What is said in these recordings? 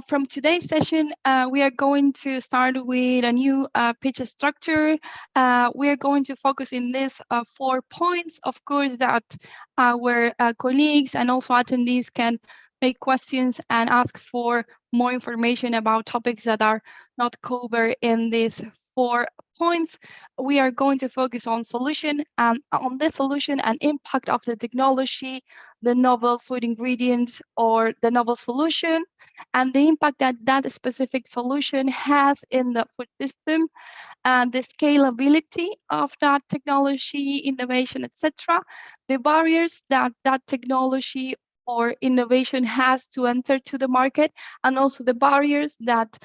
From today's session, we are going to start with a new pitch structure. We are going to focus in this 4 points, of course, that our colleagues and also attendees can make questions and ask for more information about topics that are not covered in these 4 points. We are going to focus on solution and on the solution and impact of the technology, the novel food ingredient or the novel solution, and the impact that that specific solution has in the food system, and the scalability of that technology, innovation, etc., the barriers that that technology or innovation has to enter to the market, and also the barriers that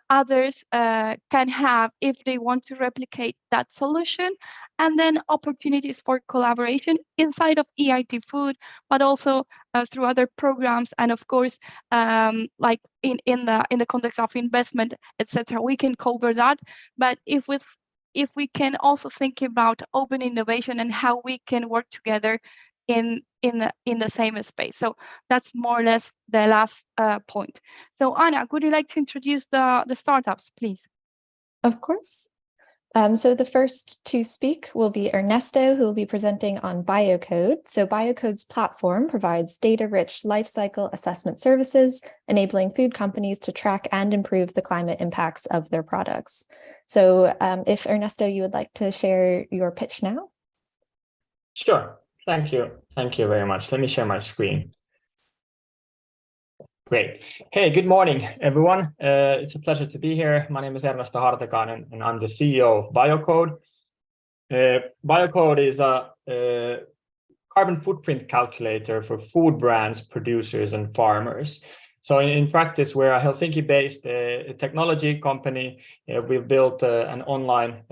others can have if they want to replicate that solution, and then opportunities for collaboration inside of EIT Food, but also through other programs, and of course, like in the context of investment, etc. We can cover that, but if we can also think about open innovation and how we can work together in the same space. So that's more or less the last point. So Anna, would you like to introduce the startups, please? Of course. So the first to speak will be Ernesto, who will be presenting on Biocode. So Biocode's platform provides data-rich lifecycle assessment services, enabling food companies to track and improve the climate impacts of their products. So if Ernesto, you would like to share your pitch now? Sure. Thank you. Thank you very much. Let me share my screen. Great. Hey, good morning, everyone. It's a pleasure to be here. My name is Ernesto Hartikainen, and I'm the CEO of Biocode. Biocode is a carbon footprint calculator for food brands, producers, and farmers. So in practice, we're a Helsinki-based technology company. We've built an online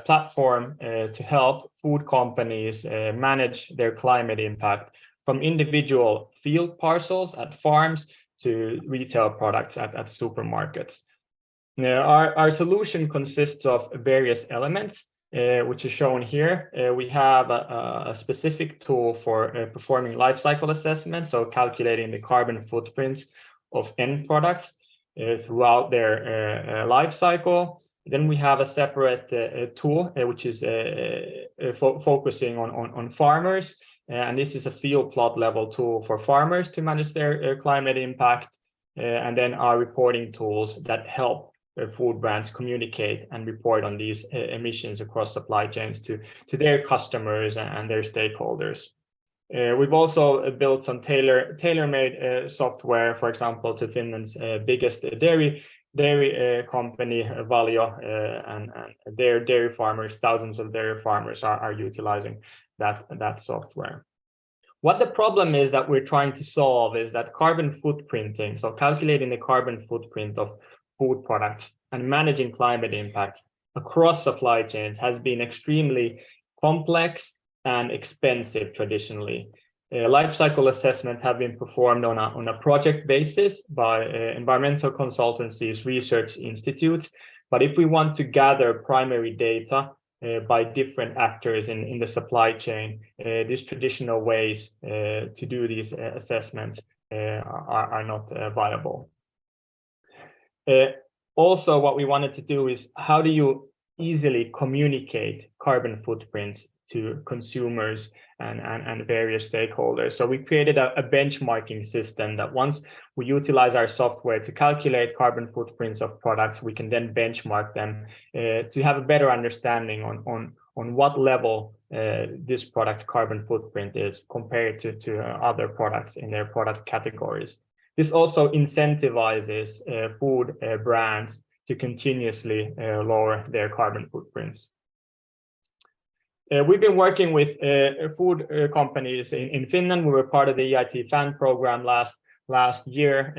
platform to help food companies manage their climate impact from individual field parcels at farms to retail products at supermarkets. Our solution consists of various elements, which is shown here. We have a specific tool for performing life cycle assessment, so calculating the carbon footprints of end products throughout their life cycle. Then we have a separate tool which is focusing on farmers, and this is a field plot level tool for farmers to manage their climate impact, and then our reporting tools that help food brands communicate and report on these emissions across supply chains to their customers and their stakeholders. We've also built some tailor-made software, for example, to Finland's biggest dairy company, Valio, and their dairy farmers. Thousands of dairy farmers are utilizing that software. What the problem is that we're trying to solve is that carbon footprinting, so calculating the carbon footprint of food products and managing climate impact across supply chains, has been extremely complex and expensive traditionally. Life cycle assessment have been performed on a project basis by environmental consultancies, research institutes. But if we want to gather primary data by different actors in the supply chain, these traditional ways to do these assessments are not viable. Also, what we wanted to do is, how do you easily communicate carbon footprints to consumers and various stakeholders? So we created a benchmarking system that once we utilize our software to calculate carbon footprints of products, we can then benchmark them to have a better understanding on what level this product's carbon footprint is compared to other products in their product categories. This also incentivizes food brands to continuously lower their carbon footprints. We've been working with food companies in Finland. We were part of the EIT fan program last year,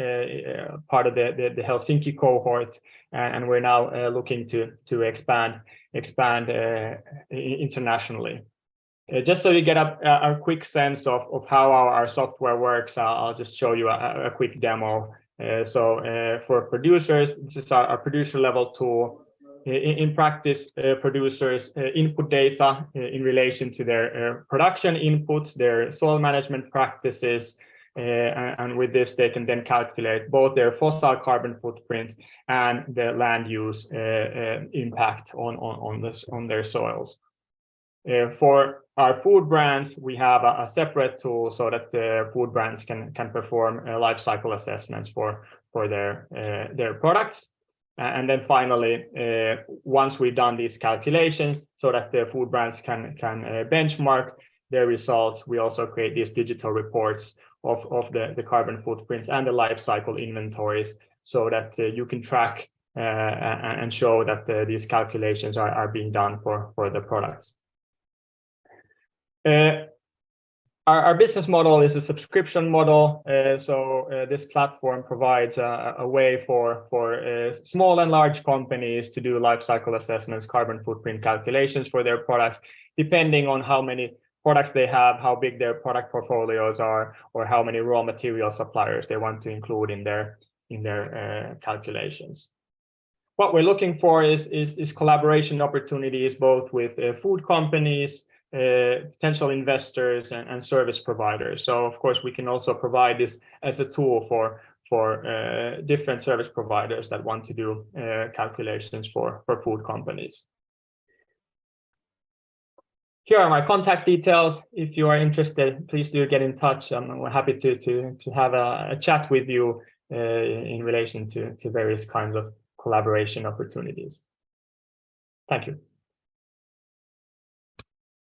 part of the Helsinki cohort, and we're now looking to expand internationally. Just so you get a quick sense of how our software works, I'll just show you a quick demo. For producers, this is our producer level tool. In practice, producers input data in relation to their production inputs, their soil management practices, and with this, they can then calculate both their fossil carbon footprint and the land use impact on their soils. For our food brands, we have a separate tool so that the food brands can perform life cycle assessments for their products. And then finally, once we've done these calculations so that the food brands can benchmark their results, we also create these digital reports of the carbon footprints and the life cycle inventories so that you can track and show that these calculations are being done for the products. Our business model is a subscription model, so this platform provides a way for small and large companies to do life cycle assessments, carbon footprint calculations for their products, depending on how many products they have, how big their product portfolios are, or how many raw material suppliers they want to include in their calculations. What we're looking for is collaboration opportunities both with food companies, potential investors, and service providers. So of course we can also provide this as a tool for different service providers that want to do calculations for food companies. Here are my contact details. If you are interested, please do get in touch. I'm happy to have a chat with you in relation to various kinds of collaboration opportunities. Thank you.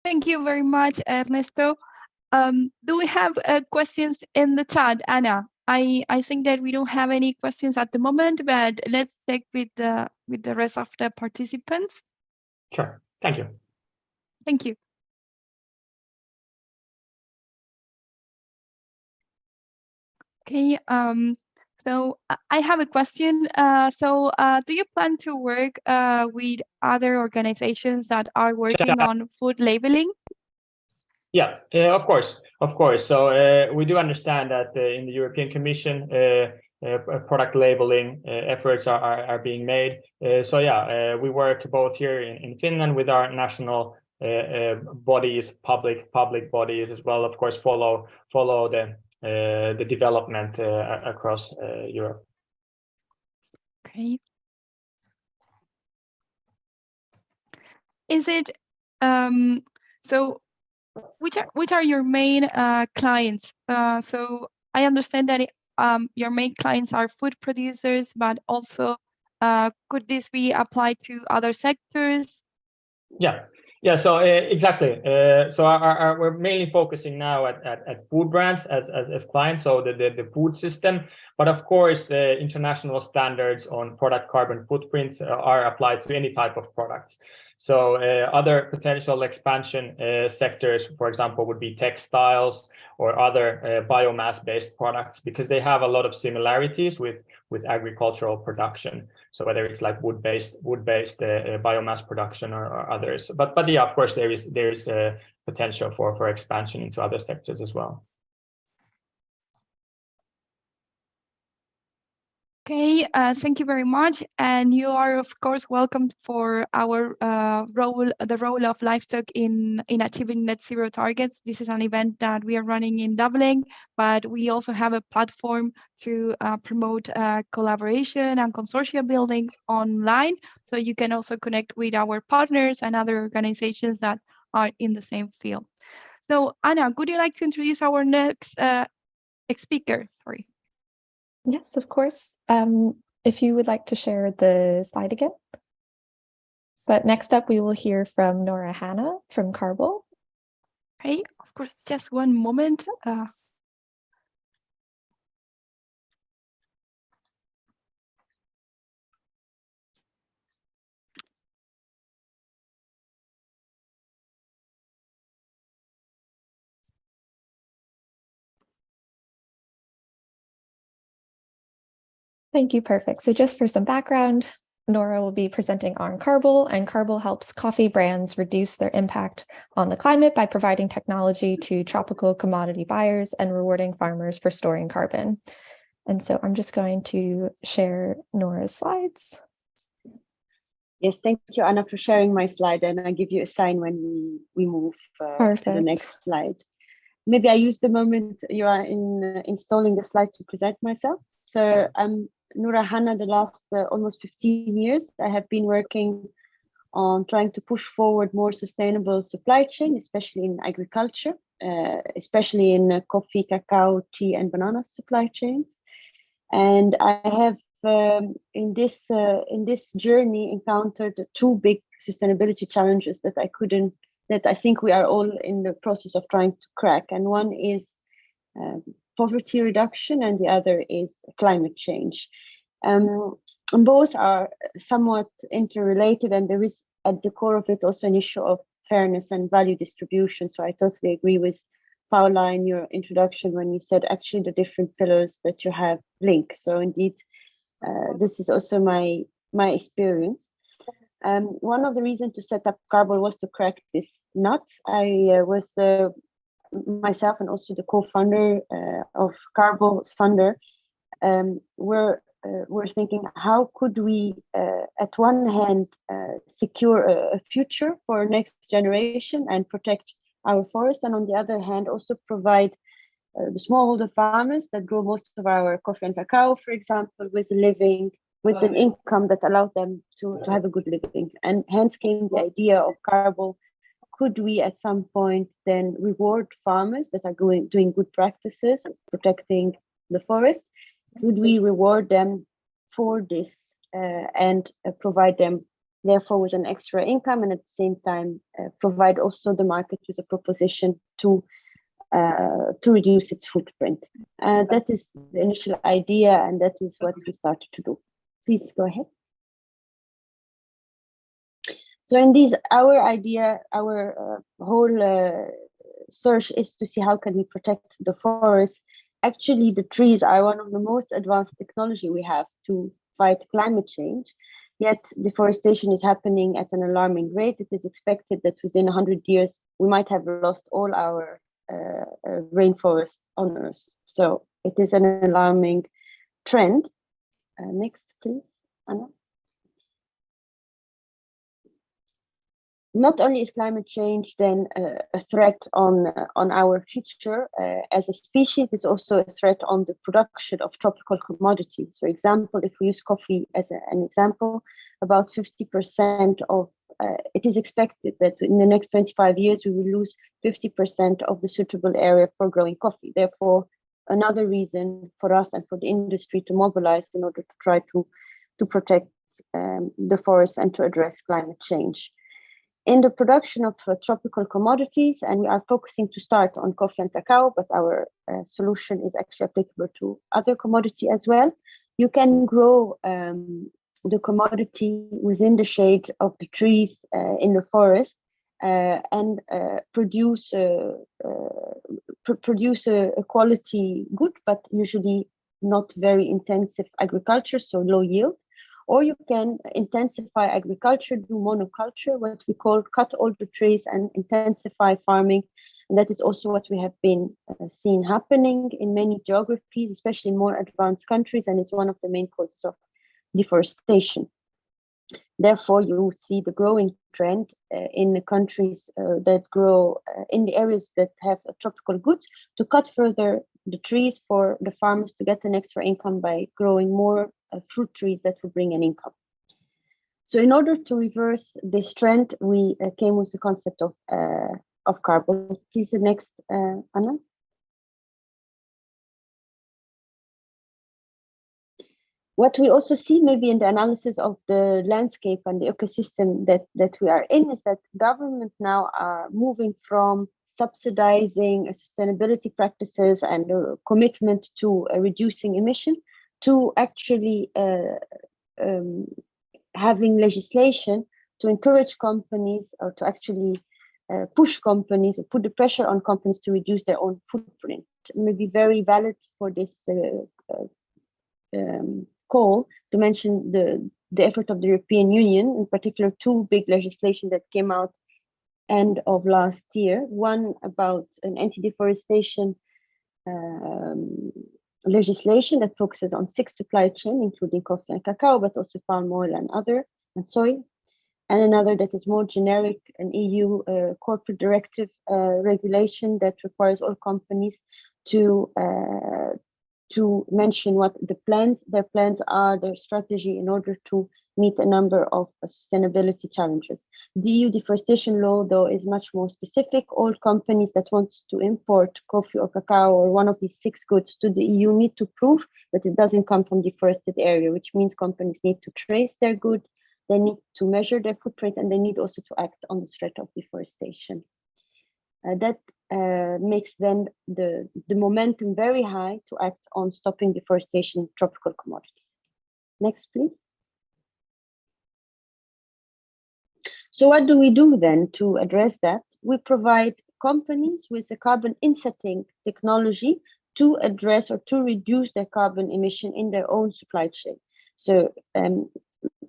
Thank you very much, Ernesto. Do we have questions in the chat, Anna? I think that we don't have any questions at the moment, but let's check with the rest of the participants. Sure. Thank you. Thank you. Okay. So I have a question. Do you plan to work with other organizations that are working on food labeling? Yeah, of course. So we do understand that in the European Commission, product labeling efforts are being made. So yeah, we work both here in Finland with our national bodies, public bodies as well. Of course, follow the development across Europe. Okay. Is it so? Which are your main clients? So I understand that your main clients are food producers, but also could this be applied to other sectors? Yeah. So exactly. So we're mainly focusing now at food brands as clients, so the food system. But of course, international standards on product carbon footprints are applied to any type of products. So other potential expansion sectors, for example, would be textiles or other biomass-based products, because they have a lot of similarities with agricultural production. So whether it's like wood-based biomass production or others. But yeah, of course, there is potential for expansion into other sectors as well. Okay, thank you very much. And you are, of course, welcome for our the role of livestock in achieving net zero targets. This is an event that we are running in Dublin, but we also have a platform to promote collaboration and consortia building online. So you can also connect with our partners and other organizations that are in the same field. So Anna, would you like to introduce our next speaker? Sorry. Yes, of course. If you would like to share the slide again. But next up, we will hear from Noura Hanna from Carble. Okay, of course, just one moment. Thank you, perfect. So just for some background, Noura will be presenting on Carble, and Carble helps coffee brands reduce their impact on the climate by providing technology to tropical commodity buyers and rewarding farmers for storing carbon. And so I'm just going to share Noura's slides. Yes, thank you, Anna, for sharing my slide, and I'll give you a sign when we move to the next slide. maybe I use the moment you are installing the slide to present myself. So I'm Noura Hanna. The last almost 15 years, I have been working on trying to push forward more sustainable supply chain, especially in agriculture, especially in coffee, cacao, tea, and banana supply chains. And I have in this journey encountered two big sustainability challenges that I think we are all in the process of trying to crack. And one is poverty reduction, and the other is climate change. Both are somewhat interrelated, and there is at the core of it also an issue of fairness and value distribution. So I totally agree with Paula in your introduction when you said actually the different pillars that you have link. So indeed, this is also my experience. One of the reasons to set up Carble was to crack this nut. I was myself and also the co-founder of Carble, Sander, we're thinking, how could we, at one hand, secure a future for next generation and protect our forest, and on the other hand, also provide the smallholder farmers that grow most of our coffee and cacao, for example, with an income that allowed them to have a good living. And hence came the idea of Carble. Could we at some point then reward farmers that are doing good practices, protecting the forest? Could we reward them for this and provide them therefore with an extra income, and at the same time provide also the market with a proposition to reduce its footprint? That is the initial idea, and that is what we started to do. Please go ahead. So in these, our idea, our whole search is to see how can we protect the forest. Actually, the trees are one of the most advanced technology we have to fight climate change, yet deforestation is happening at an alarming rate. It is expected that within 100 years, we might have lost all our rainforest on Earth. So it is an alarming trend. Next, please, Anna. Not only is climate change then a threat on our future as a species, it's also a threat on the production of tropical commodities. For example, if we use coffee as an example, about 50% of, it is expected that in the next 25 years, we will lose 50% of the suitable area for growing coffee. Therefore, another reason for us and for the industry to mobilize in order to try to protect the forest and to address climate change. In the production of tropical commodities, and we are focusing to start on coffee and cacao, but our solution is actually applicable to other commodity as well. You can grow the commodity within the shade of the trees in the forest and produce a quality good, but usually not very intensive agriculture, so low yield. Or you can intensify agriculture, do monoculture, what we call cut all the trees and intensify farming. And that is also what we have been seen happening in many geographies, especially in more advanced countries, and is one of the main causes of deforestation. Therefore, you see the growing trend in the countries that grow in the areas that have tropical goods to cut further the trees for the farmers to get an extra income by growing more fruit trees that will bring an income. So in order to reverse this trend, we came with the concept of Carble. Please, the next, Anna. What we also see maybe in the analysis of the landscape and the ecosystem that we are in is that government now are moving from subsidizing sustainability practices and commitment to reducing emission to actually having legislation to encourage companies or to actually push companies or put the pressure on companies to reduce their own footprint. It may be very valid for this call to mention the effort of the European Union, in particular two big legislation that came out end of last year. One about an anti-deforestation legislation that focuses on 6 supply chain, including coffee and cacao, but also palm oil and soy. and another that is more generic, an EU corporate directive regulation that requires all companies to mention what their plans are, their strategy in order to meet a number of sustainability challenges. The EU deforestation law, though, is much more specific. All companies that want to import coffee or cacao or one of these 6 goods to the EU need to prove that it doesn't come from deforested area, which means companies need to trace their good, they need to measure their footprint, and they need also to act on the threat of deforestation. That makes then the momentum very high to act on stopping deforestation in tropical commodities. Next, please. So what do we do then to address that? We provide companies with a carbon insetting technology to address or to reduce their carbon emission in their own supply chain. So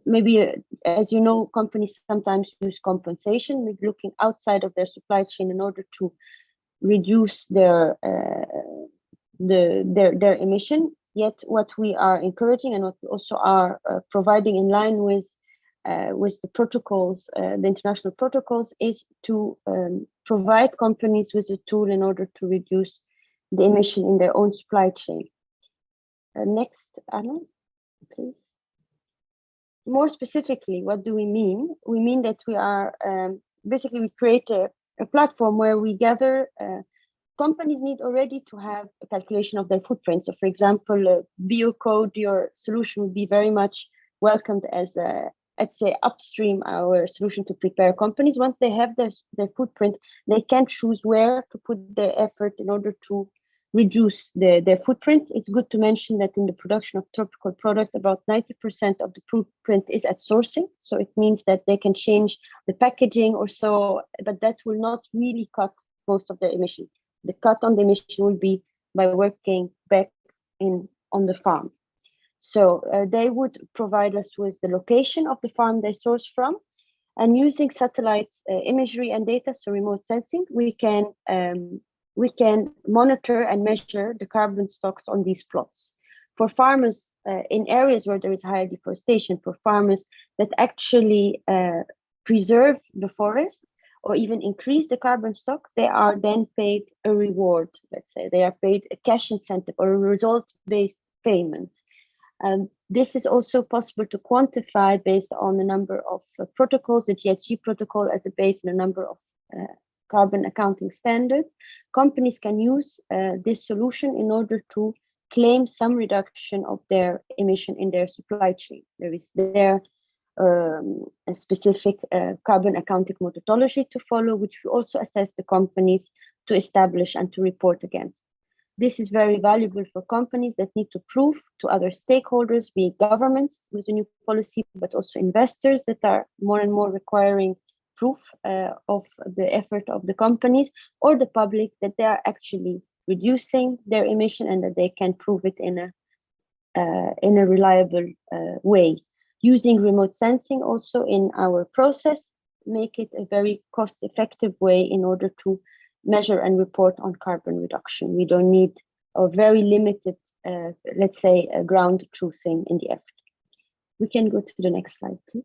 maybe, as you know, companies sometimes use compensation, maybe looking outside of their supply chain in order to reduce their emission. Yet what we are encouraging and what we also are providing in line with the protocols, the international protocols, is to provide companies with a tool in order to reduce the emission in their own supply chain. Next, Anna, please. More specifically, what do we mean? We mean that we are basically we create a platform where we gather. Companies need already to have a calculation of their footprint. So, for example, Biocode, your solution would be very much welcomed as a, let's say, upstream our solution to prepare companies. Once they have their footprint, they can choose where to put their effort in order to reduce their footprint. It's good to mention that in the production of tropical products, about 90% of the footprint is at sourcing. So it means that they can change the packaging or so, but that will not really cut most of their emissions. The cut on the emission will be by working back on the farm. So they would provide us with the location of the farm they source from, and using satellite imagery and data, so remote sensing, we can monitor and measure the carbon stocks on these plots. For farmers in areas where there is higher deforestation, for farmers that actually preserve the forest or even increase the carbon stock, they are then paid a reward, let's say. They are paid a cash incentive or a result-based payment. This is also possible to quantify based on a number of protocols, the GHG protocol as a base and a number of carbon accounting standards. Companies can use this solution in order to claim some reduction of their emission in their supply chain. There is a specific carbon accounting methodology to follow, which we also assess the companies to establish and to report against. This is very valuable for companies that need to prove to other stakeholders, be it governments with a new policy, but also investors that are more and more requiring proof of the effort of the companies, or the public that they are actually reducing their emission and that they can prove it in a reliable way. Using remote sensing also in our process, make it a very cost-effective way in order to measure and report on carbon reduction. We don't need a very limited, let's say, ground truthing in the effort. We can go to the next slide, please.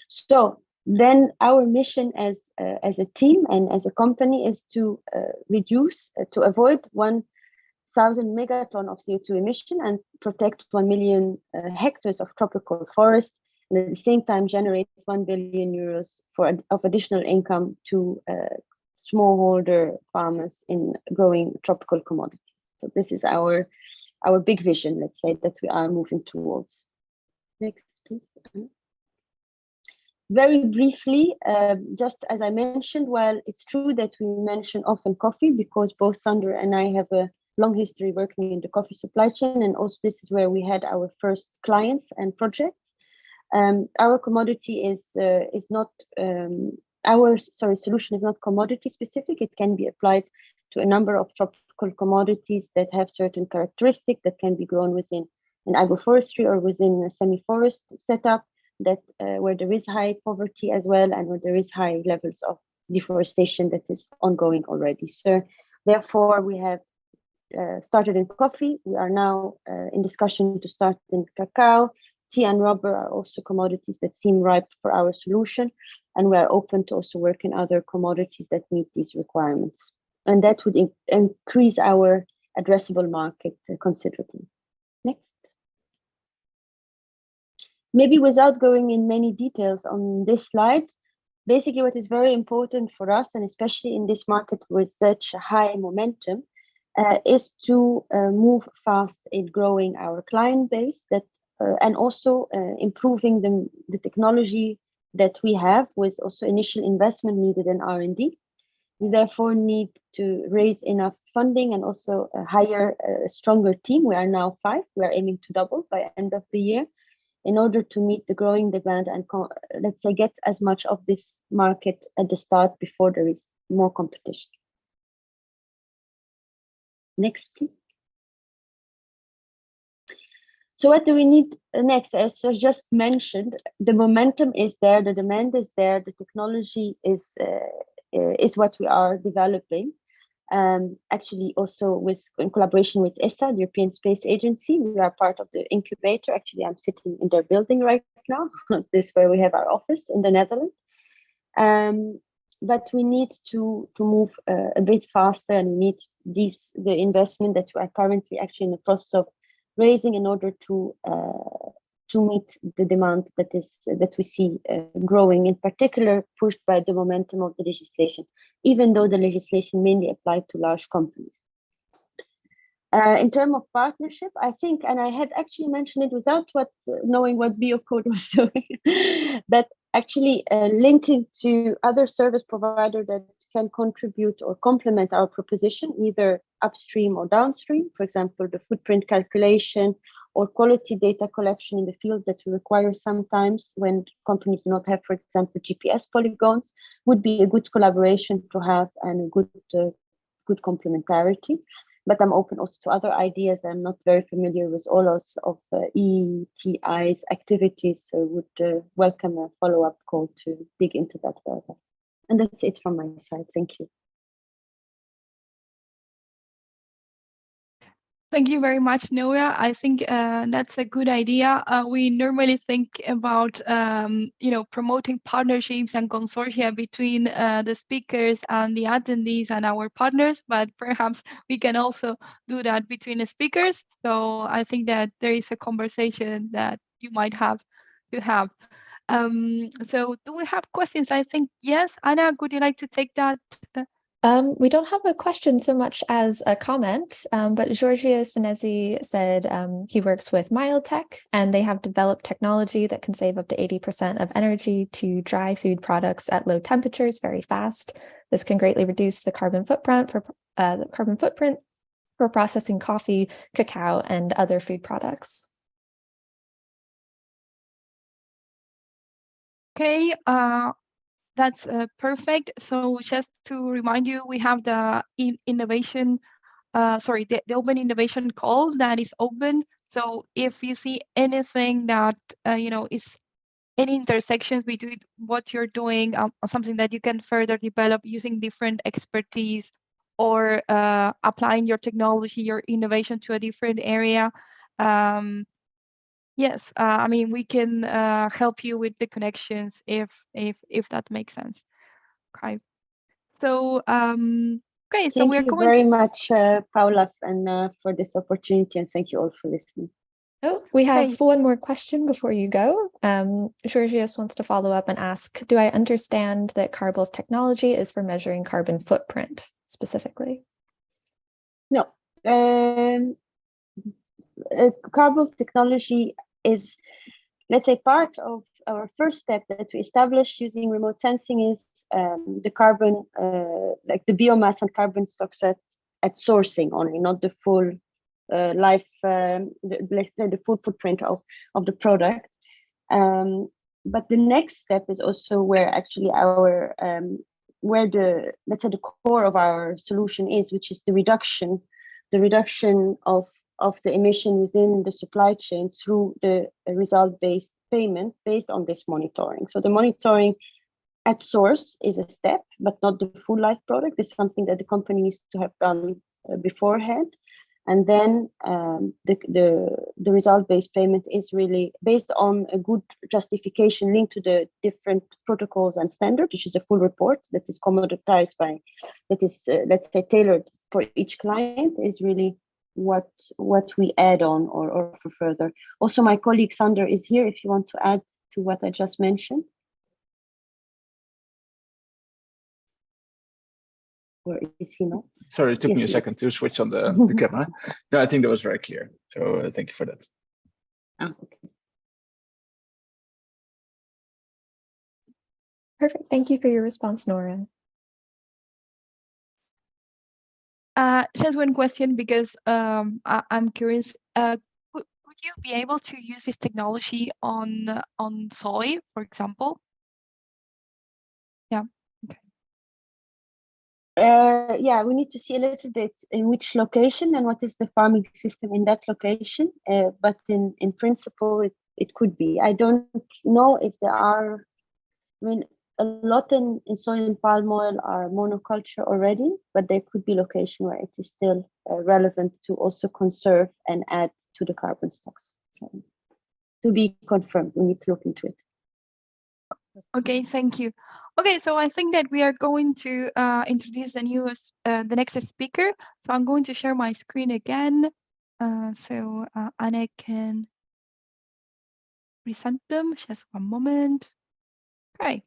So then our mission as a team and as a company is to reduce, to avoid 1,000 megaton of CO2 emission and protect 1 million hectares of tropical forest, and at the same time generate 1 billion euros of additional income to smallholder farmers in growing tropical commodities. So this is our big vision, let's say, that we are moving towards. Next, please. Very briefly, just as I mentioned, while it's true that we mention often coffee, because both Sander and I have a long history working in the coffee supply chain, and also this is where we had our first clients and projects. Our commodity is not solution is not commodity specific. It can be applied to a number of tropical commodities that have certain characteristics that can be grown within an agroforestry or within a semi-forest setup, that where there is high poverty as well, and where there is high levels of deforestation that is ongoing already. So therefore we have started in coffee. We are now in discussion to start in cacao, tea and rubber are also commodities that seem ripe for our solution, and we are open to also work in other commodities that meet these requirements. And that would increase our addressable market considerably. Next. Maybe without going in many details on this slide, basically what is very important for us, and especially in this market with such high momentum, is to move fast in growing our client base, that and also improving the technology that we have, with also initial investment needed in R&D. We therefore need to raise enough funding and also hire a stronger team. We are now 5. We are aiming to double by end of the year in order to meet the growing demand and, let's say, get as much of this market at the start before there is more competition. Next, please. So what do we need next? As I just mentioned, the momentum is there, the demand is there, the technology is what we are developing. Actually, also in collaboration with ESA, the European Space Agency, we are part of the incubator. Actually, I'm sitting in their building right now. This is where we have our office in the Netherlands. But we need to move a bit faster, and we need the investment that we are currently actually in the process of raising in order to meet the demand that we see growing, in particular pushed by the momentum of the legislation, even though the legislation mainly applied to large companies. In terms of partnership, I think, and I had actually mentioned it without knowing what Biocode was doing, that actually linking to other service providers that can contribute or complement our proposition, either upstream or downstream, for example, the footprint calculation or quality data collection in the field that we require sometimes when companies do not have, for example, GPS polygons, would be a good collaboration to have and a good complementarity. But I'm open also to other ideas. I'm not very familiar with all of EIT's activities, so would welcome a follow-up call to dig into that further. And that's it from my side. Thank you. Thank you very much, Noura. I think that's a good idea. We normally think about, promoting partnerships and consortia between the speakers and the attendees and our partners, but perhaps we can also do that between the speakers. So I think that there is a conversation that you might have to have. So do we have questions? I think, yes. Anna, would you like to take that? We don't have a question so much as a comment, but Giorgio Spinezzi said he works with Biotech, and they have developed technology that can save up to 80% of energy to dry food products at low temperatures very fast. This can greatly reduce the carbon footprint for processing coffee, cacao, and other food products. Okay. That's perfect. So just to remind you, we have the innovation, the open innovation call that is open. So if you see anything that, is any intersections between what you're doing, something that you can further develop using different expertise or applying your technology, your innovation to a different area, yes, I mean, we can help you with the connections if that makes sense. Okay. So okay, so we're going. Thank you very much, Paula, and for this opportunity, and thank you all for listening. Oh, we have one more question before you go. Georgios wants to follow up and ask, do I understand that Carble's technology is for measuring carbon footprint specifically? No. Carble's technology is, let's say, part of our first step that we established using remote sensing is the carbon, like the biomass and carbon stocks at sourcing only, not the full let's say the full footprint of the product. But the next step is also where actually our let's say the core of our solution is, which is the reduction of the emission within the supply chain through the result-based payment based on this monitoring. So the monitoring at source is a step, but not the full life product. It's something that the company needs to have done beforehand. And then the result-based payment is really based on a good justification linked to the different protocols and standards, which is a full report that is commoditized that is, let's say, tailored for each client, is really what we add on or offer further. Also, my colleague Sander is here if you want to add to what I just mentioned. Or is he not? Sorry, it took Yes, me a he second is. to switch on the camera. No, I think that was very clear. So thank you for that. Oh, okay. Perfect. Thank you for your response, Noura. Just one question, because I'm curious. Would you be able to use this technology on soy, for example? Yeah. Okay. Yeah, we need to see a little bit in which location and what is the farming system in that location. But in principle, it could be. I don't know if there are. I mean, a lot in soy and palm oil are monoculture already, but there could be location where it is still relevant to also conserve and add to the carbon stocks. So to be confirmed, we need to look into it. Okay, thank you. Okay, so I think that we are going to introduce the next speaker. So I'm going to share my screen again, so Anna can present them. Just one moment. Okay.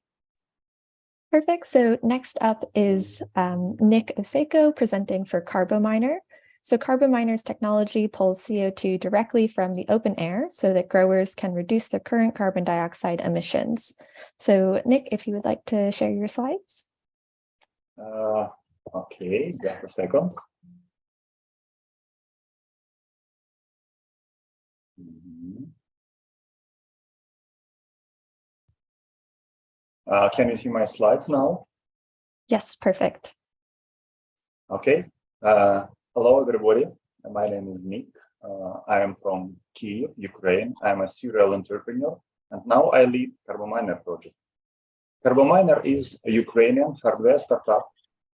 Perfect. So next up is Nick Oseyko presenting for Carbominer. So Carbominer's technology pulls CO2 directly from the open air so that growers can reduce their current carbon dioxide emissions. So Nick, if you would like to share your slides. Okay, just a second. Can you see my slides now? Yes, perfect. Okay. Hello, everybody. My name is Nick. I am from Kyiv, Ukraine. I'm a serial entrepreneur, and now I lead Carbominer project. Carbominer is a Ukrainian hardware startup.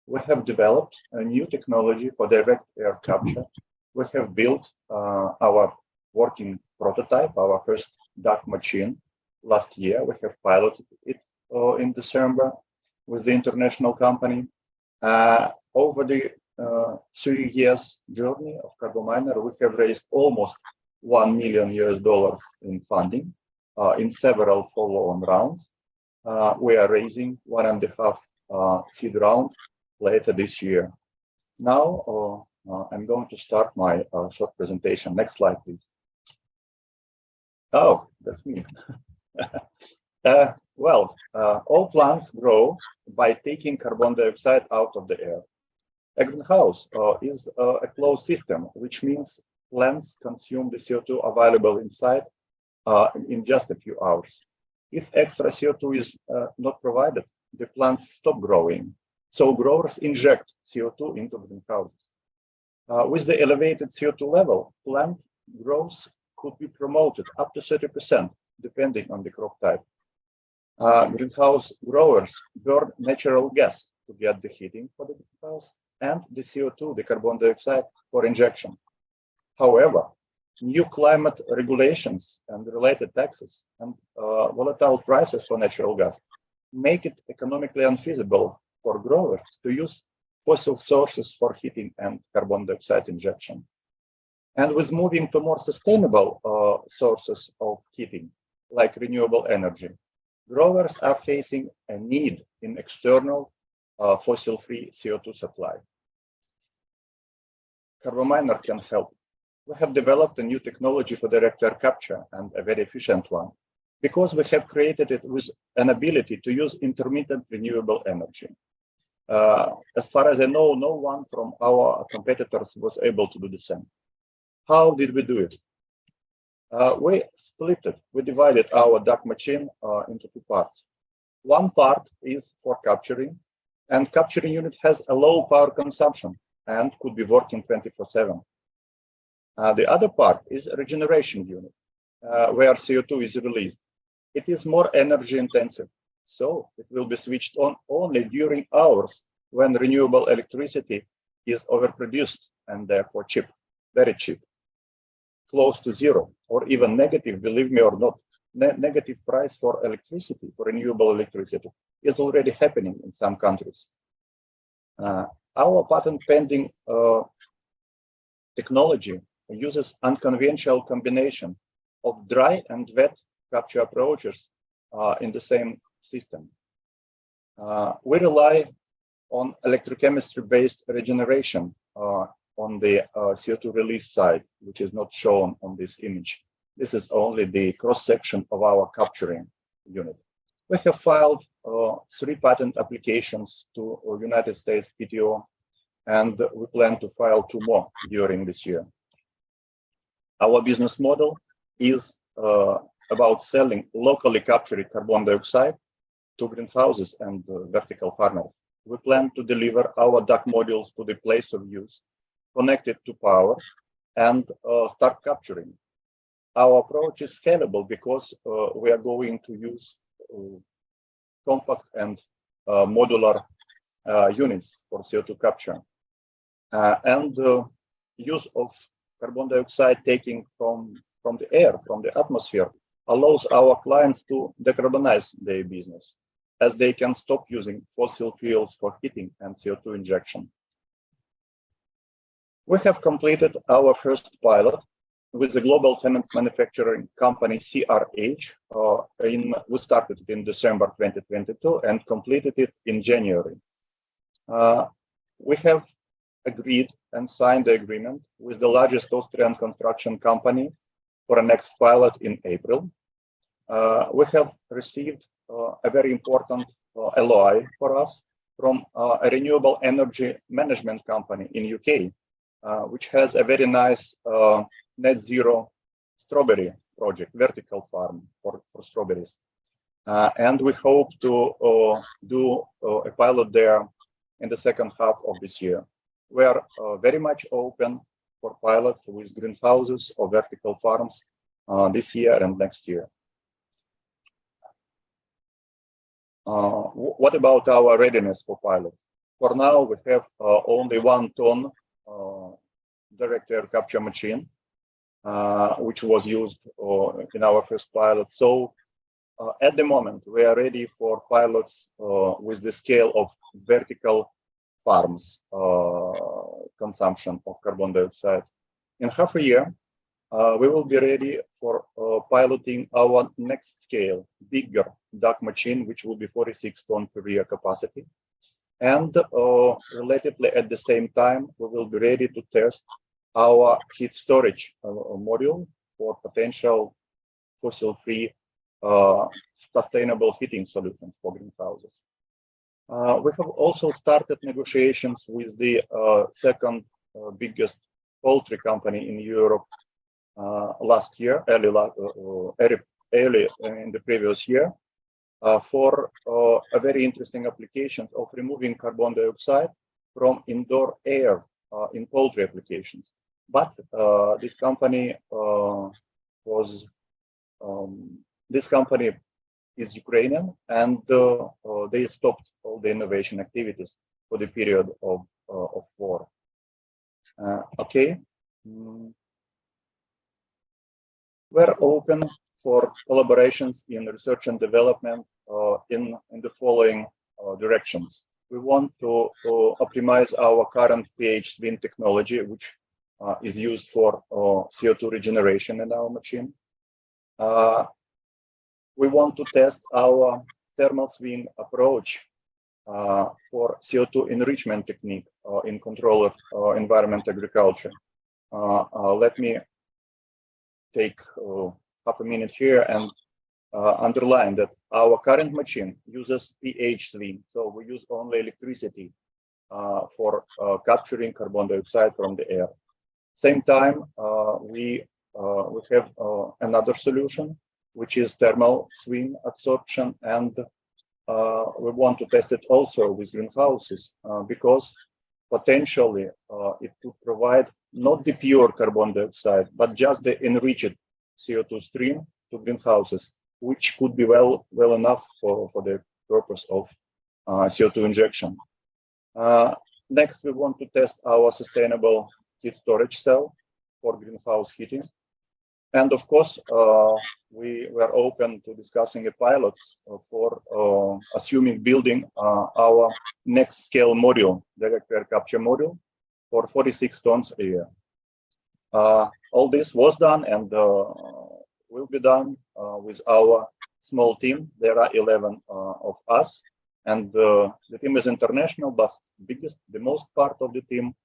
We have developed a new technology for direct air capture. We have built our working prototype, our first DAC machine last year. We have piloted it in December with the international company. Over the 3 years journey of Carbominer, we have raised almost $1 million in funding in several follow-on rounds. We are raising 1.5 seed round later this year. Now I'm going to start my short presentation. Next slide, please. Oh, that's me. All plants grow by taking carbon dioxide out of the air. A greenhouse is a closed system, which means plants consume the CO2 available inside in just a few hours. If extra CO2 is not provided, the plants stop growing. So growers inject CO2 into greenhouses. With the elevated CO2 level, plant growth could be promoted up to 30%, depending on the crop type. Greenhouse growers burn natural gas to get the heating for the greenhouse and the CO2, the carbon dioxide, for injection. However, new climate regulations and related taxes and volatile prices for natural gas make it economically unfeasible for growers to use fossil sources for heating and carbon dioxide injection. And with moving to more sustainable sources of heating, like renewable energy, growers are facing a need in external fossil-free CO2 supply. Carbominer can help. We have developed a new technology for direct air capture, and a very efficient one, because we have created it with an ability to use intermittent renewable energy. As far as I know, no one from our competitors was able to do the same. How did we do it? We split it. We divided our DAC machine into two parts. One part is for capturing, and capturing unit has a low power consumption and could be working 24/7. The other part is a regeneration unit, where CO2 is released. It is more energy intensive, so it will be switched on only during hours when renewable electricity is overproduced and therefore cheap. very cheap, close to zero, or even negative, believe me or not. Negative price for electricity, for renewable electricity, is already happening in some countries. Our patent pending technology uses unconventional combination of dry and wet capture approaches in the same system. We rely on electrochemistry-based regeneration on the CO2 release side, which is not shown on this image. This is only the cross-section of our capturing unit. We have filed 3 patent applications to United States PTO, and we plan to file 2 more during this year. Our business model is about selling locally captured carbon dioxide to greenhouses and vertical farmers. We plan to deliver our DAC modules to the place of use, connected to power, and start capturing. Our approach is scalable because we are going to use compact and modular units for CO2 capture. And use of carbon dioxide taking from the air, from the atmosphere, allows our clients to decarbonize their business, as they can stop using fossil fuels for heating and CO2 injection. We have completed our first pilot with the global cement manufacturing company CRH. We started it in December 2022 and completed it in January. We have agreed and signed the agreement with the largest Austrian construction company for a next pilot in April. We have received a very important LOI for us from a renewable energy management company in UK, which has a very nice net zero strawberry project, vertical farm for strawberries. And we hope to do a pilot there in the second half of this year. We are very much open for pilots with greenhouses or vertical farms this year and next year. What about our readiness for pilot? For now, we have only 1 ton direct air capture machine, which was used in our first pilot. So at the moment, we are ready for pilots with the scale of vertical farms consumption of carbon dioxide. In half a year, we will be ready for piloting our next scale, bigger DAC machine, which will be 46 tons per year capacity. And relatively at the same time, we will be ready to test our heat storage module for potential fossil-free sustainable heating solutions for greenhouses. We have also started negotiations with the second biggest poultry company in Europe last year, early in the previous year, for a very interesting application of removing carbon dioxide from indoor air in poultry applications. But this company is Ukrainian, and they stopped all the innovation activities for the period of war. Okay. We're open for collaborations in research and development in the following directions. We want to optimize our current pH swing technology, which is used for CO2 regeneration in our machine. We want to test our thermal swing approach for CO2 enrichment technique in controlled environment agriculture. Let me take half a minute here and underline that our current machine uses pH swing, so we use only electricity for capturing carbon dioxide from the air. Same time, we have another solution, which is thermal swing absorption, and we want to test it also with greenhouses because potentially it could provide not the pure carbon dioxide, but just the enriched CO2 stream to greenhouses, which could be well enough for the purpose of CO2 injection. Next, we want to test our sustainable heat storage cell, for greenhouse heating. And of course, we were open to discussing a pilot for assuming building our next scale module, direct air capture module, for 46 tons a year. All this was done and will be done with our small team. There are 11 of us, and the team is international, but the most part of the team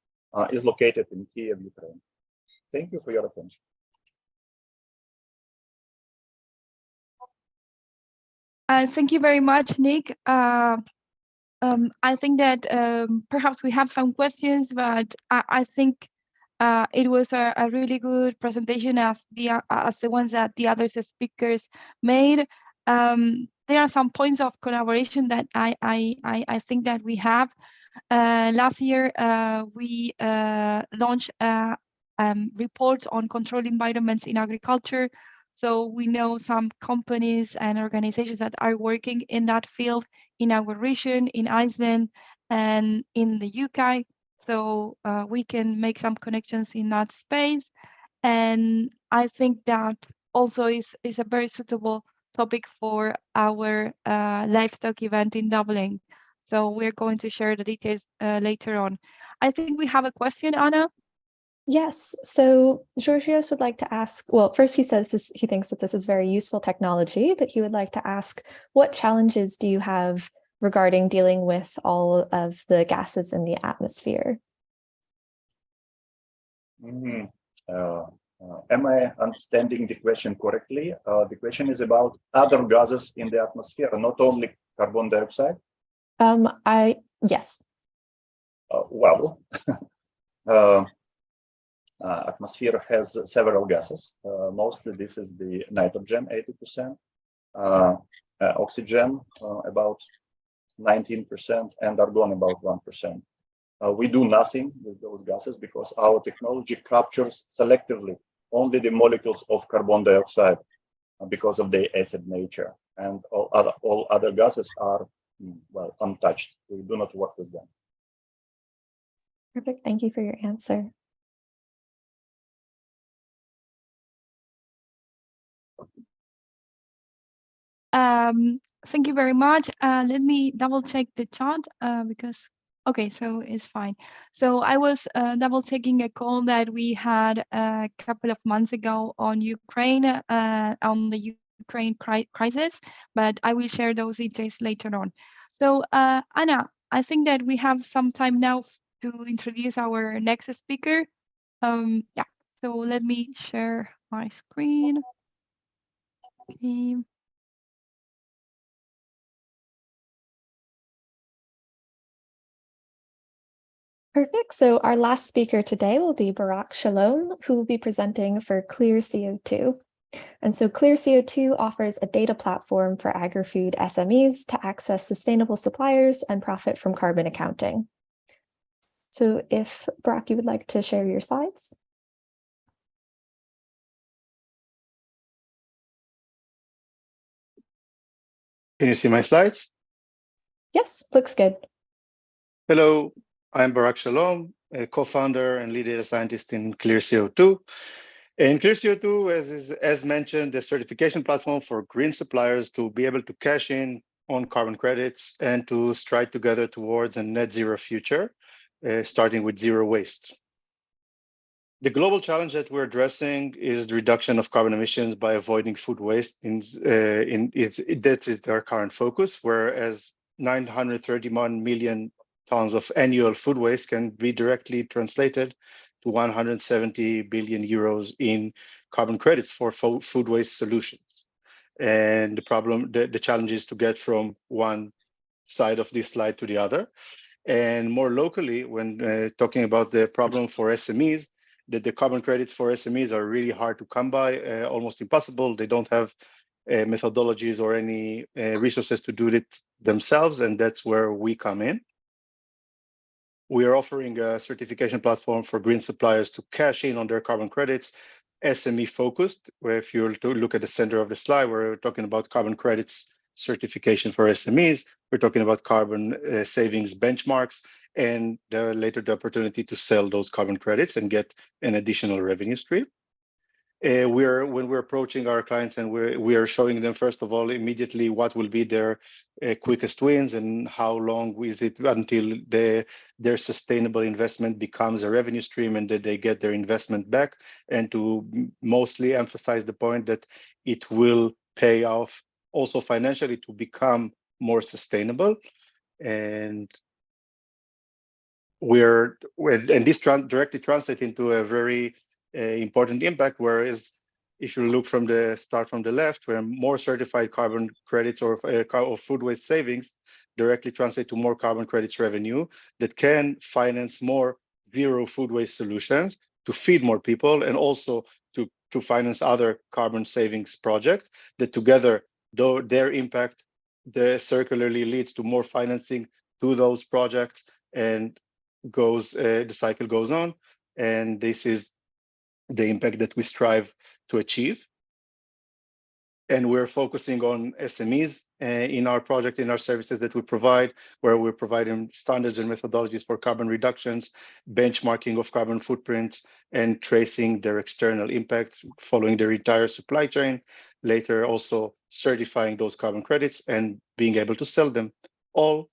is located in Kiev, Ukraine. Thank you for your attention. Thank you very much, Nick. I think that perhaps we have some questions, but I think it was a really good presentation as the ones that the other speakers made. There are some points of collaboration that I think that we have. Last year, we launched a report on controlled environments in agriculture. So we know some companies and organizations that are working in that field in our region, in Iceland, and in the UK. So we can make some connections in that space. And I think that also is a very suitable topic for our livestock event in Dublin. So we're going to share the details later on. I think we have a question, Anna. Yes, so Georgios would like to ask, well, first he says he thinks that this is very useful technology, but he would like to ask, what challenges do you have regarding dealing with all of the gases in the atmosphere? Am I understanding the question correctly? The question is about other gases in the atmosphere, not only carbon dioxide? Yes. Well, atmosphere has several gases. Mostly this is the nitrogen, 80%, oxygen, about 19%, and argon, about 1%. We do nothing with those gases because our technology captures selectively only the molecules of carbon dioxide because of their acid nature, and all other gases are, well, untouched. We do not work with them. Perfect. Thank you for your answer. Thank you very much. Let me double check the chat because, okay, so it's fine. So I was double checking a call that we had a couple of months ago on Ukraine, on the Ukraine crisis, but I will share those details later on. So Anna, I think that we have some time now to introduce our next speaker. Yeah, so let me share my screen. Okay. Perfect. So our last speaker today will be Barak Shalom, who will be presenting for Clear CO2. And so Clear CO2 offers a data platform for agri-food SMEs to access sustainable suppliers and profit from carbon accounting. So if Barak, you would like to share your slides. Can you see my slides? Yes, looks good. Hello, I'm Barak Shalom, a co-founder and lead data scientist in Clear CO2. And Clear CO2 as mentioned, a certification platform for green suppliers to be able to cash in on carbon credits and to stride together towards a net zero future, starting with zero waste. The global challenge that we're addressing is the reduction of carbon emissions by avoiding food waste. That is our current focus, whereas 931 million tons of annual food waste can be directly translated to 170 billion euros in carbon credits for food waste solutions. And the challenge is to get from one side of this slide to the other. And more locally, when talking about the problem for SMEs, that the carbon credits for SMEs are really hard to come by, almost impossible. They don't have methodologies or any resources to do it themselves, and that's where we come in. We are offering a certification platform for green suppliers to cash in on their carbon credits, SME focused, where if you look at the center of the slide, we're talking about carbon credits certification for SMEs. We're talking about carbon savings benchmarks and later the opportunity to sell those carbon credits and get an additional revenue stream. When we're approaching our clients and we are showing them, first of all, immediately what will be their quickest wins and how long is it until their sustainable investment becomes a revenue stream and that they get their investment back, and to mostly emphasize the point that it will pay off also financially to become more sustainable. And this directly translates into a very important impact, whereas if you look from the left, where more certified carbon credits or food waste savings directly translate to more carbon credits revenue that can finance more zero food waste solutions to feed more people, and also to finance other carbon savings projects that together, though their impact circularly leads to more financing to those projects, and the cycle goes on. And this is the impact that we strive to achieve. And we're focusing on SMEs in our project, in our services that we provide, where we're providing standards and methodologies for carbon reductions, benchmarking of carbon footprints, and tracing their external impacts following their entire supply chain, later also certifying those carbon credits and being able to sell them, all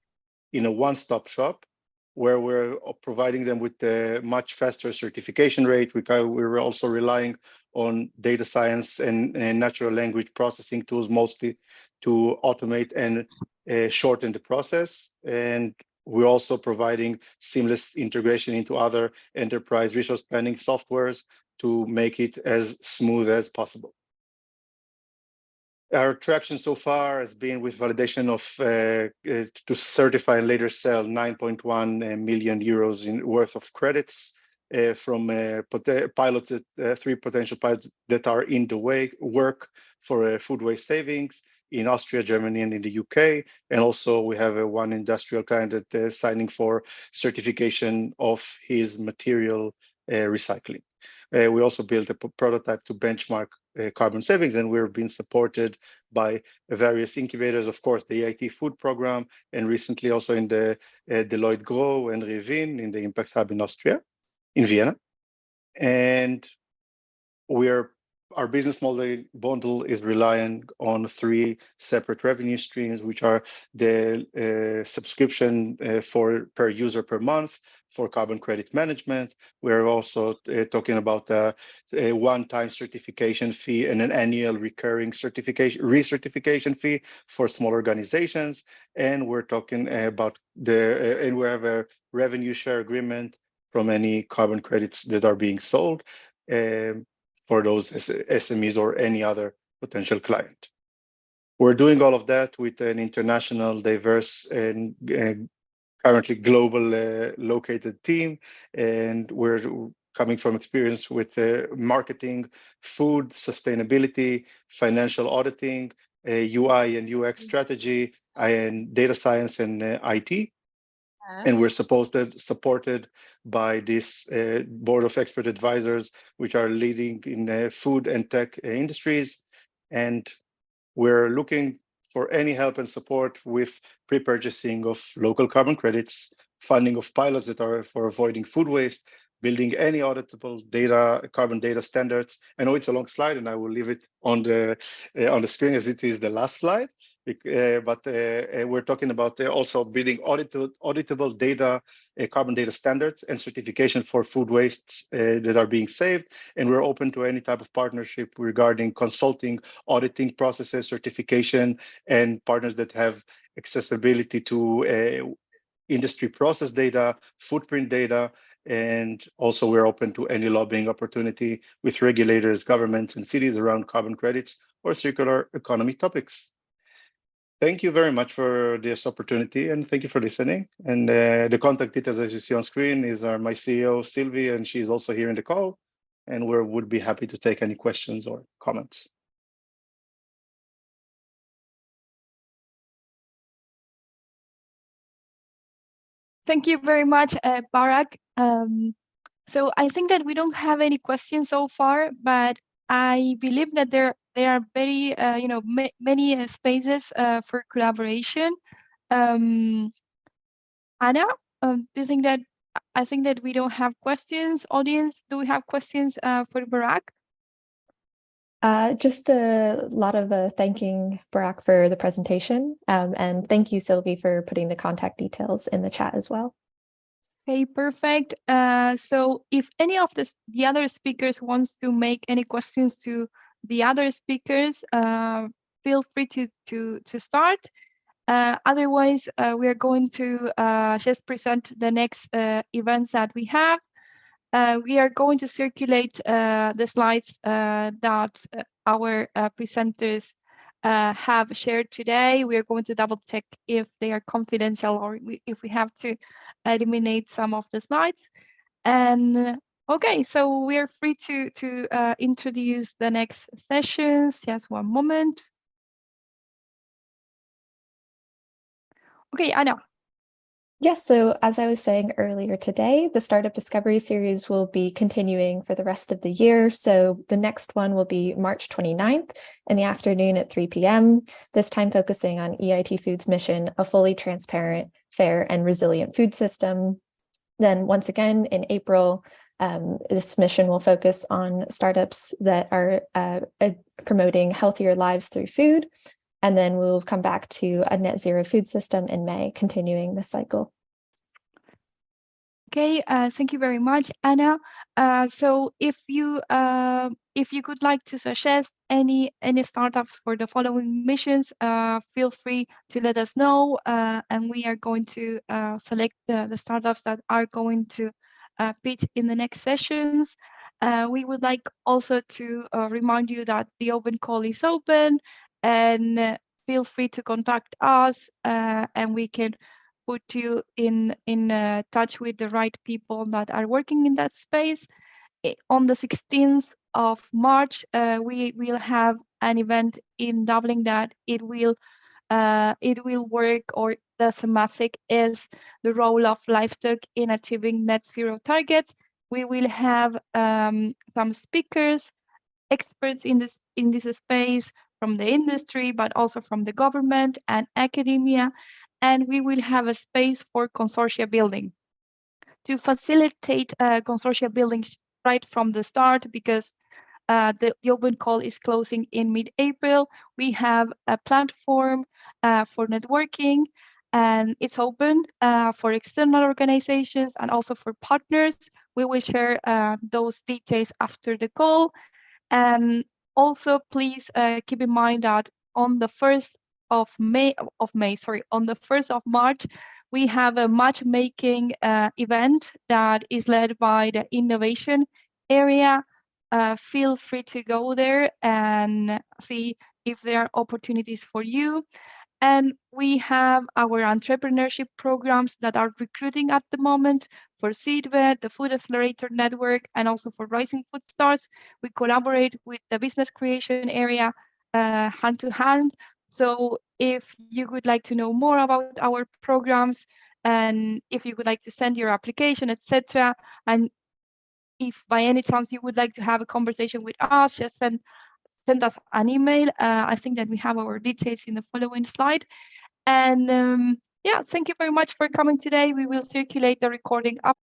in a one-stop shop, where we're providing them with a much faster certification rate. We're also relying on data science and natural language processing tools mostly to automate and shorten the process. And we're also providing seamless integration into other enterprise resource planning softwares to make it as smooth as possible. Our traction so far has been with validation of to certify and later sell 9.1 million euros worth of credits from pilots, 3 potential pilots that are in the work for food waste savings in Austria, Germany, and in the UK. And also we have one industrial client that is signing for certification of his material recycling. We also built a prototype to benchmark carbon savings, and we're being supported by various incubators, of course, the EIT Food program, and recently also in the Deloitte Grow and Revin in the Impact Hub in Austria, in Vienna. And our business model is relying on 3 separate revenue streams, which are the subscription per user per month for carbon credit management. We're also talking about a one-time certification fee and an annual recurring recertification fee for small organizations. And we're talking about and we have a revenue share agreement from any carbon credits that are being sold for those SMEs or any other potential client. We're doing all of that with an international, diverse, and currently global located team. And we're coming from experience with marketing, food, sustainability, financial auditing, UI and UX strategy, and data science and IT. And we're supported by this board of expert advisors, which are leading in food and tech industries. And we're looking for any help and support with pre-purchasing of local carbon credits, funding of pilots that are for avoiding food waste, building any auditable carbon data standards. I know it's a long slide, and I will leave it on the screen as it is the last slide. But we're talking about also building auditable data, carbon data standards and certification for food wastes that are being saved. And we're open to any type of partnership regarding consulting, auditing processes, certification, and partners that have accessibility to industry process data, footprint data. And also we're open to any lobbying opportunity with regulators, governments, and cities around carbon credits or circular economy topics. Thank you very much for this opportunity, and thank you for listening. And the contact details, as you see on screen, is my CEO, Sylvie, and she's also here in the call. And we would be happy to take any questions or comments. Thank you very much, Barak. So I think that we don't have any questions so far, but I believe that there are very, many spaces for collaboration. Hanna, do you think that I think that we don't have questions? Audience, do we have questions for Barak? Just a lot of thanking Barak for the presentation, and thank you, Sylvie, for putting the contact details in the chat as well. Okay, perfect. So if any of the other speakers wants to make any questions to the other speakers, feel free to start. Otherwise, we are going to just present the next events that we have. We are going to circulate the slides that our presenters have shared today. We are going to double check if they are confidential or if we have to eliminate some of the slides. And okay, so we are free to introduce the next sessions. Just one moment. Okay, Anna. Yes, so as I was saying earlier today, the Startup Discovery Series will be continuing for the rest of the year. So the next one will be March 29th in the afternoon at 3 p.m., this time focusing on EIT Food's mission, a fully transparent, fair, and resilient food system. Then once again in April, this mission will focus on startups that are promoting healthier lives through food. And then we'll come back to a net zero food system in May, continuing this cycle. Okay, thank you very much, Anna. So if you could like to suggest any startups for the following missions, feel free to let us know, and we are going to select the startups that are going to pitch in the next sessions. We would like also to remind you that the open call is open, and feel free to contact us, and we can put you in touch with the right people that are working in that space. On the 16th of March, we will have an event in Dublin that it will work, or the thematic is the role of livestock in achieving net zero targets. We will have some speakers, experts in this space from the industry, but also from the government and academia. And we will have a space for consortia building to facilitate consortia building right from the start, because the open call is closing in mid-April. We have a platform for networking, and it's open for external organizations and also for partners. We will share those details after the call. And also, please keep in mind that on the 1st of March, we have a matchmaking event that is led by the innovation area. Feel free to go there and see if there are opportunities for you. And we have our entrepreneurship programs that are recruiting at the moment for Seedbed, the Food Accelerator Network, and also for Rising Food Stars. We collaborate with the business creation area hand to hand. So if you would like to know more about our programs, and if you would like to send your application, etc., and if by any chance you would like to have a conversation with us, just send us an email. I think that we have our details in the following slide. And yeah, thank you very much for coming today. We will circulate the recording up.